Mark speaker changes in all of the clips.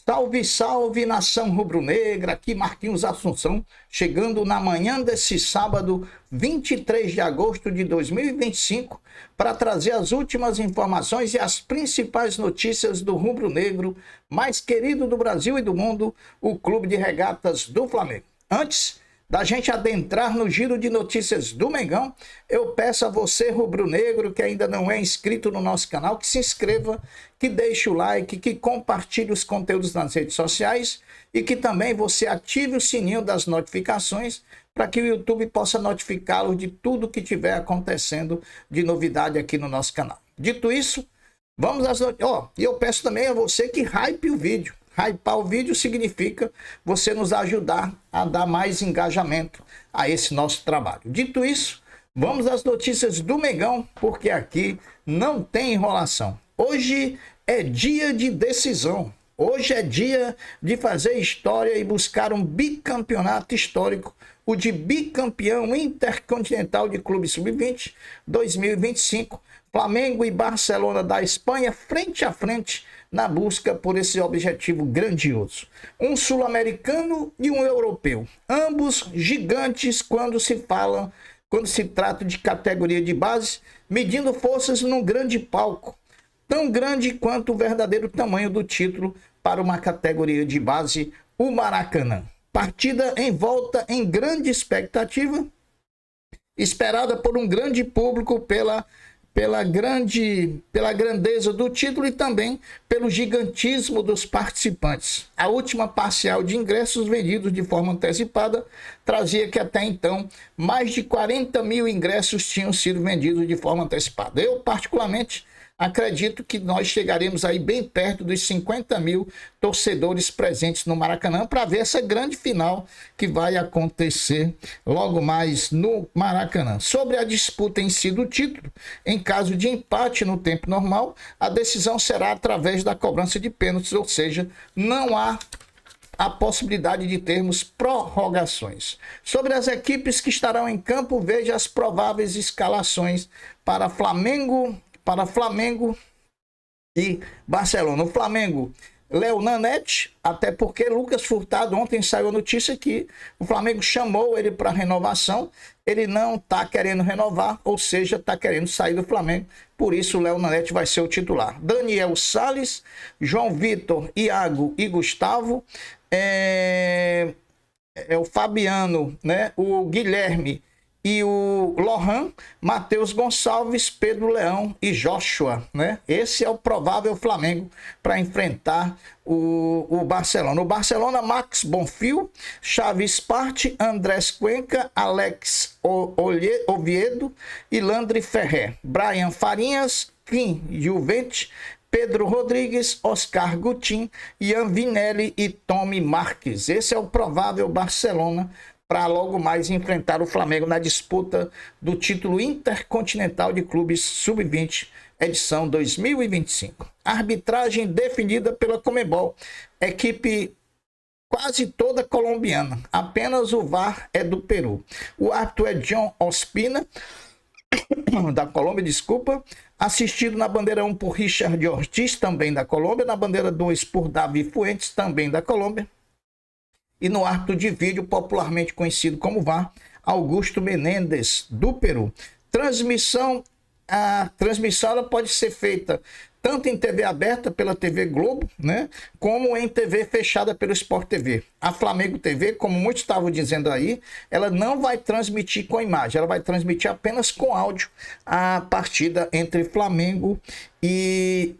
Speaker 1: Salve, salve, nação rubro-negra, aqui Marquinhos Assunção, chegando na manhã desse sábado, 23 de agosto de 2025, para trazer as últimas informações e as principais notícias do rubro-negro mais querido do Brasil e do mundo, o Clube de Regatas do Flamengo. Antes da gente adentrar no giro de notícias do Mengão, eu peço a você, rubro-negro, que ainda não é inscrito no nosso canal, que se inscreva, que deixe o like, que compartilhe os conteúdos nas redes sociais e que também você ative o sininho das notificações para que o YouTube possa notificá-lo de tudo que estiver acontecendo de novidade aqui no nosso canal. Dito isso, vamos às notícias. E eu peço também a você que hype o vídeo. Hypar o vídeo significa você nos ajudar a dar mais engajamento a esse nosso trabalho. Dito isso, vamos às notícias do Mengão, porque aqui não tem enrolação. Hoje é dia de decisão. Hoje é dia de fazer história e buscar um bicampeonato histórico, o de bicampeão intercontinental de Clube Sub-20 2025. Flamengo e Barcelona da Espanha frente a frente na busca por esse objetivo grandioso. Um sul-americano e um europeu, ambos gigantes quando se trata de categoria de base, medindo forças num grande palco, tão grande quanto o verdadeiro tamanho do título para uma categoria de base, o Maracanã. Partida envolta em grande expectativa, esperada por um grande público pela grandeza do título e também pelo gigantismo dos participantes. A última parcial de ingressos vendidos de forma antecipada trazia que até então mais de 40 mil ingressos tinham sido vendidos de forma antecipada. Eu, particularmente, acredito que nós chegaremos aí bem perto dos 50 mil torcedores presentes no Maracanã para ver essa grande final que vai acontecer logo mais no Maracanã. Sobre a disputa em si do título, em caso de empate no tempo normal, a decisão será através da cobrança de pênaltis, ou seja, não há a possibilidade de termos prorrogações. Sobre as equipes que estarão em campo, veja as prováveis escalações para Flamengo e Barcelona. O Flamengo, Léo Nanete, até porque Lucas Furtado, ontem saiu a notícia que o Flamengo chamou ele para renovação, ele não está querendo renovar, ou seja, está querendo sair do Flamengo, por isso o Léo Nanete vai ser o titular. Daniel Salles, João Vitor, Iago e Gustavo, o Fabiano, né? O Guilherme e o Lohan, Matheus Gonçalves, Pedro Leão e Joshua, né? Esse é o provável Flamengo para enfrentar o Barcelona. O Barcelona, Max Bonfil, Chaves Parte, Andrés Cuenca, Alex Oviedo e Landry Ferrer, Brian Farinhas, Kim Juvente, Pedro Rodrigues, Oscar Gutin, Ian Vinelli e Tommy Marques. Esse é o provável Barcelona para logo mais enfrentar o Flamengo na disputa do título intercontinental de clubes sub-20, edição 2025. Arbitragem definida pela Conmebol, equipe quase toda colombiana, apenas o VAR é do Peru. O árbitro é John Ospina, da Colômbia, assistido na bandeira 1 por Richard Ortiz, também da Colômbia, na bandeira 2 por Davi Fuentes, também da Colômbia, e no árbitro de vídeo, popularmente conhecido como VAR, Augusto Menéndez, do Peru. A transmissão ela pode ser feita tanto em TV aberta pela TV Globo, né, como em TV fechada pelo Sport TV. A Flamengo TV, como muitos estavam dizendo aí, ela não vai transmitir com imagem, ela vai transmitir apenas com áudio a partida entre Flamengo e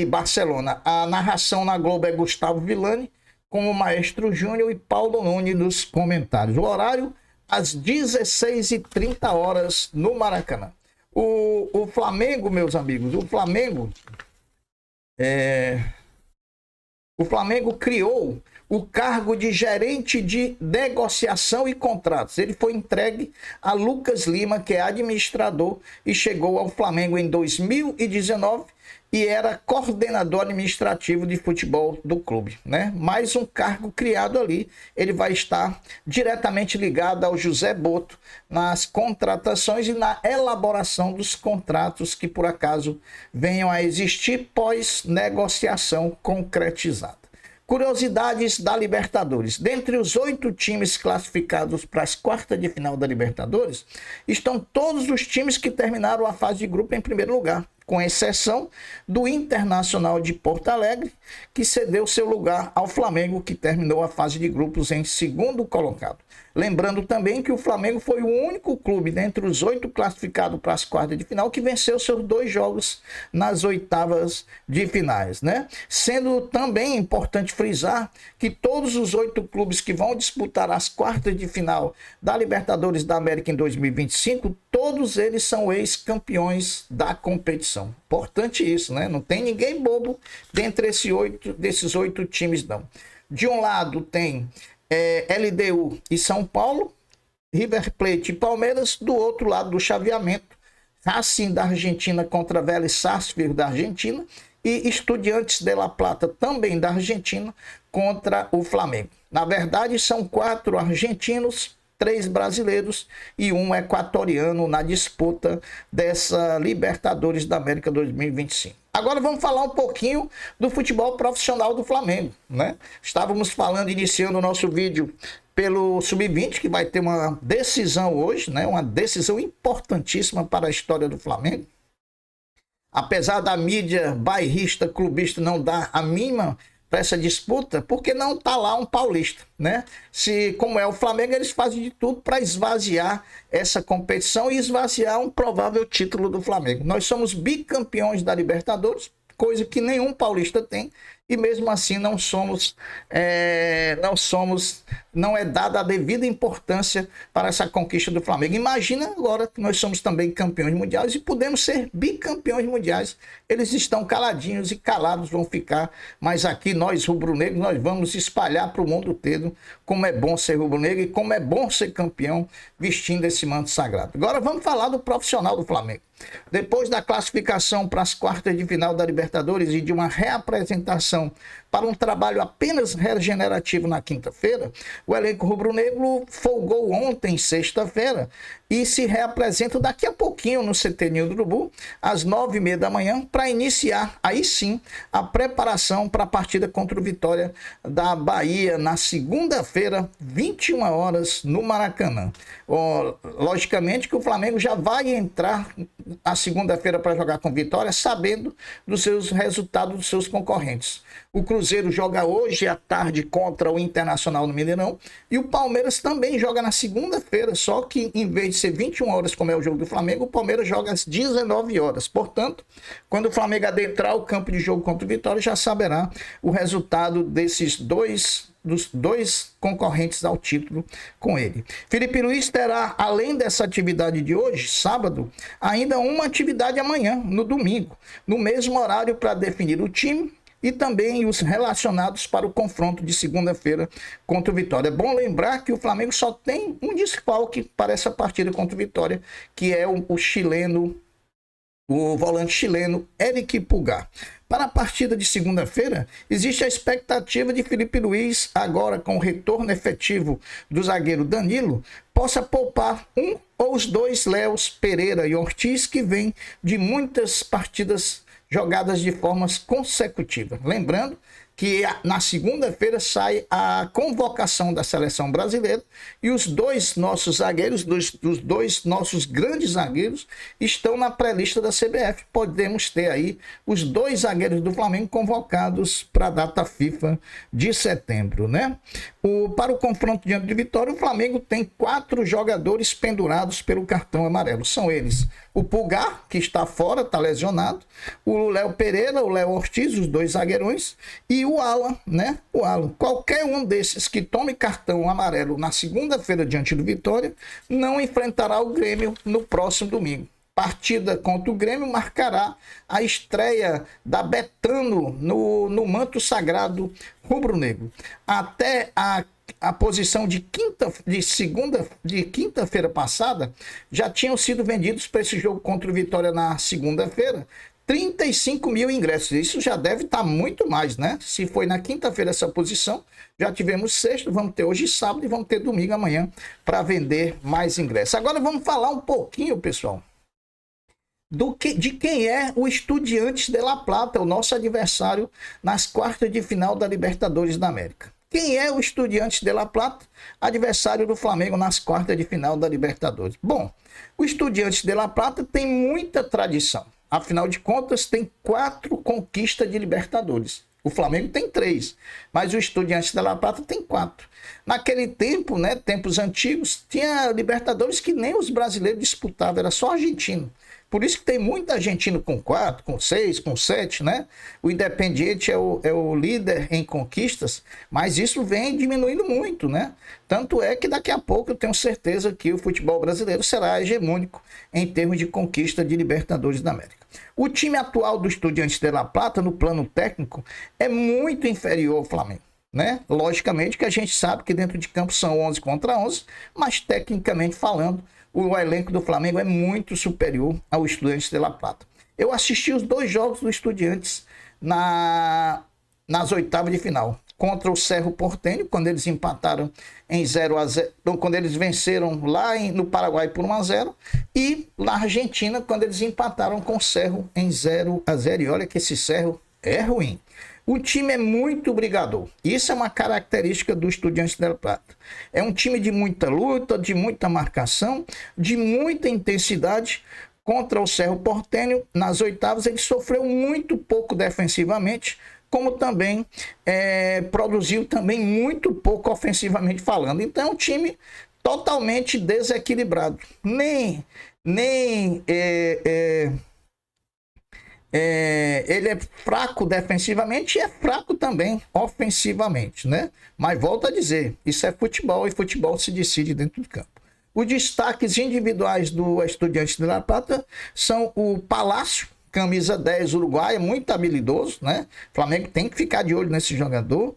Speaker 1: Barcelona. A narração na Globo é Gustavo Villani, com o Maestro Júnior e Paulo Nunes nos comentários. O horário, às 16h30 no Maracanã. O Flamengo, meus amigos, o Flamengo criou o cargo de gerente de negociação e contratos. Ele foi entregue a Lucas Lima, que é administrador, e chegou ao Flamengo em 2019 e era coordenador administrativo de futebol do clube, né? Mais um cargo criado ali. Ele vai estar diretamente ligado ao José Boto nas contratações e na elaboração dos contratos que por acaso venham a existir pós negociação concretizada. Curiosidades da Libertadores. Dentre os 8 times classificados para as quartas de final da Libertadores, estão todos os times que terminaram a fase de grupo em primeiro lugar, com exceção do Internacional de Porto Alegre, que cedeu seu lugar ao Flamengo, que terminou a fase de grupos em segundo colocado. Lembrando também que o Flamengo foi o único clube dentre os 8 classificados para as quartas de final que venceu seus 2 jogos nas oitavas de finais, né? Sendo também importante frisar que todos os 8 clubes que vão disputar as quartas de final da Libertadores da América em 2025, todos eles são ex-campeões da competição. Importante isso, né? Não tem ninguém bobo dentre desses 8 times, não. De um lado tem LDU e São Paulo, River Plate e Palmeiras. Do outro lado do chaveamento, Racing da Argentina contra Vélez Sarsfield da Argentina e Estudiantes de La Plata, também da Argentina, contra o Flamengo. Na verdade, são 4 argentinos, 3 brasileiros e 1 equatoriano na disputa dessa Libertadores da América 2025. Agora vamos falar um pouquinho do futebol profissional do Flamengo, né? Estávamos falando, iniciando o nosso vídeo pelo Sub-20, que vai ter uma decisão hoje, né? Uma decisão importantíssima para a história do Flamengo. Apesar da mídia bairrista, clubista não dar a mínima para essa disputa, porque não está lá um paulista, né? Como é o Flamengo, eles fazem de tudo para esvaziar essa competição e esvaziar um provável título do Flamengo. Nós somos bicampeões da Libertadores, coisa que nenhum paulista tem, e mesmo assim não é dada a devida importância para essa conquista do Flamengo. Imagina agora que nós somos também campeões mundiais e podemos ser bicampeões mundiais. Eles estão caladinhos e calados vão ficar, mas aqui nós rubro-negros, nós vamos espalhar para o mundo todo como é bom ser rubro-negro e como é bom ser campeão vestindo esse manto sagrado. Agora vamos falar do profissional do Flamengo. Depois da classificação para as quartas de final da Libertadores e de uma reapresentação para um trabalho apenas regenerativo na quinta-feira, o elenco rubro-negro folgou ontem, sexta-feira, e se reapresenta daqui a pouquinho no CT Ninho do Urubu, às 9h30 da manhã, para iniciar, aí sim, a preparação para a partida contra o Vitória da Bahia, na segunda-feira, 21 horas, no Maracanã. Logicamente que o Flamengo já vai entrar na segunda-feira para jogar com Vitória, sabendo dos seus resultados dos seus concorrentes. O Cruzeiro joga hoje à tarde contra o Internacional no Mineirão e o Palmeiras também joga na segunda-feira, só que em vez de ser 21 horas como é o jogo do Flamengo, o Palmeiras joga às 19 horas. Portanto, quando o Flamengo adentrar o campo de jogo contra o Vitória, já saberá o resultado dos dois concorrentes ao título com ele. Felipe Luiz terá, além dessa atividade de hoje, sábado, ainda uma atividade amanhã, no domingo, no mesmo horário para definir o time e também os relacionados para o confronto de segunda-feira contra o Vitória. É bom lembrar que o Flamengo só tem um desfalque para essa partida contra o Vitória, que é o chileno, o volante chileno Eric Pulgar. Para a partida de segunda-feira, existe a expectativa de Felipe Luiz, agora com o retorno efetivo do zagueiro Danilo, possa poupar um ou os 2 Léos Pereira e Ortiz, que vêm de muitas partidas jogadas de formas consecutivas. Lembrando que na segunda-feira sai a convocação da seleção brasileira e os 2 nossos zagueiros, os 2 nossos grandes zagueiros, estão na pré-lista da CBF. Podemos ter aí os 2 zagueiros do Flamengo convocados para a data FIFA de setembro, né? Para o confronto diante de Vitória, o Flamengo tem 4 jogadores pendurados pelo cartão amarelo. São eles: o Pulgar, que está fora, está lesionado, o Léo Pereira, o Léo Ortiz, os 2 zagueirões, e o Alan, né? O Alan. Qualquer um desses que tome cartão amarelo na segunda-feira diante do Vitória não enfrentará o Grêmio no próximo domingo. Partida contra o Grêmio marcará a estreia da Betano no manto sagrado rubro-negro. Até a posição de quinta-feira passada já tinham sido vendidos para esse jogo contra o Vitória na segunda-feira 35 mil ingressos. Isso já deve estar muito mais, né? Se foi na quinta-feira essa posição, já tivemos sexta, vamos ter hoje sábado e vamos ter domingo amanhã para vender mais ingressos. Agora vamos falar um pouquinho, pessoal, de quem é o Estudiantes de La Plata, o nosso adversário nas quartas de final da Libertadores da América. Quem é o Estudiantes de La Plata, adversário do Flamengo nas quartas de final da Libertadores? Bom, o Estudiantes de La Plata tem muita tradição. Afinal de contas, tem 4 conquistas de Libertadores. O Flamengo tem 3, mas o Estudiantes de La Plata tem 4. Naquele tempo, né, tempos antigos, tinha Libertadores que nem os brasileiros disputavam, era só argentino. Por isso que tem muita argentino com 4, com 6, com 7, né? O Independiente é o líder em conquistas, mas isso vem diminuindo muito, né? Tanto é que daqui a pouco eu tenho certeza que o futebol brasileiro será hegemônico em termos de conquista de Libertadores da América. O time atual do Estudiantes de La Plata, no plano técnico, é muito inferior ao Flamengo, né? Logicamente que a gente sabe que dentro de campo são 11 contra 11, mas tecnicamente falando, o elenco do Flamengo é muito superior ao Estudiantes de La Plata. Eu assisti os 2 jogos do Estudiantes nas oitavas de final. Contra o Cerro Porteño, quando eles empataram em 0-0, quando eles venceram lá no Paraguai por 1-0, e na Argentina, quando eles empataram com o Cerro em 0-0. E olha que esse Cerro é ruim. O time é muito brigador. Isso é uma característica do Estudiantes de La Plata. É um time de muita luta, de muita marcação, de muita intensidade. Contra o Cerro Porteño, nas oitavas, ele sofreu muito pouco defensivamente, como também produziu também muito pouco ofensivamente falando. Então é um time totalmente desequilibrado. Ele é fraco defensivamente e é fraco também ofensivamente, né? Mas volto a dizer, isso é futebol e futebol se decide dentro do campo. Os destaques individuais do Estudiantes de La Plata são o Palácio, camisa 10 uruguaia, muito habilidoso, né? O Flamengo tem que ficar de olho nesse jogador.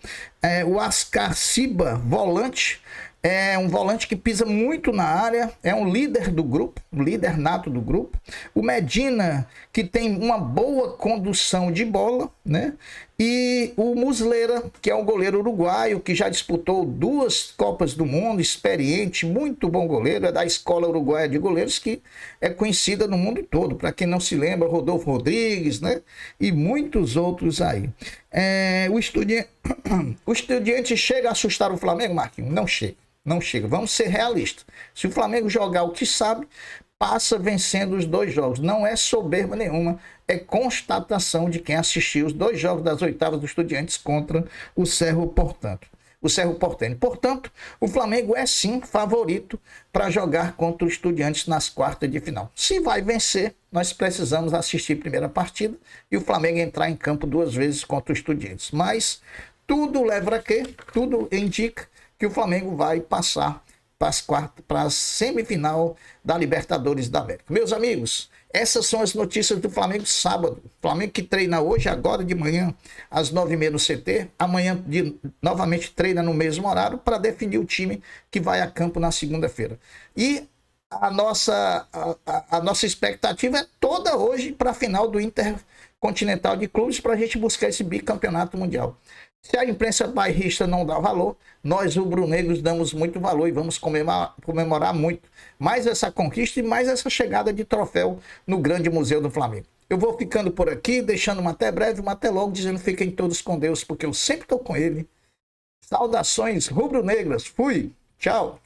Speaker 1: O Ascarciba, volante, é um volante que pisa muito na área, é um líder do grupo, um líder nato do grupo. O Medina, que tem uma boa condução de bola, né? E o Muslera, que é um goleiro uruguaio, que já disputou 2 Copas do Mundo, experiente, muito bom goleiro, é da Escola Uruguaia de Goleiros, que é conhecida no mundo todo. Para quem não se lembra, Rodolfo Rodrigues, né? E muitos outros aí. O Estudiante chega a assustar o Flamengo, Marquinhos? Não chega. Não chega. Vamos ser realistas. Se o Flamengo jogar o que sabe, passa vencendo os 2 jogos. Não é soberba nenhuma, é constatação de quem assistiu os 2 jogos das oitavas do Estudiantes contra o Cerro Porteño. Portanto, o Flamengo é sim favorito para jogar contra o Estudiantes nas quartas de final. Se vai vencer, nós precisamos assistir a primeira partida e o Flamengo entrar em campo 2 vezes contra o Estudiantes. Mas tudo leva a quê? Tudo indica que o Flamengo vai passar para a semifinal da Libertadores da América. Meus amigos, essas são as notícias do Flamengo sábado. Flamengo que treina hoje, agora de manhã, às 9h30 no CT. Amanhã novamente treina no mesmo horário para definir o time que vai a campo na segunda-feira. E a nossa expectativa é toda hoje para a final do Intercontinental de Clubes, para a gente buscar esse bicampeonato mundial. Se a imprensa bairrista não dá valor, nós rubro-negros damos muito valor e vamos comemorar muito mais essa conquista e mais essa chegada de troféu no grande Museu do Flamengo. Eu vou ficando por aqui, deixando uma até breve, uma até logo, dizendo fiquem todos com Deus, porque eu sempre estou com ele. Saudações rubro-negras. Fui. Tchau.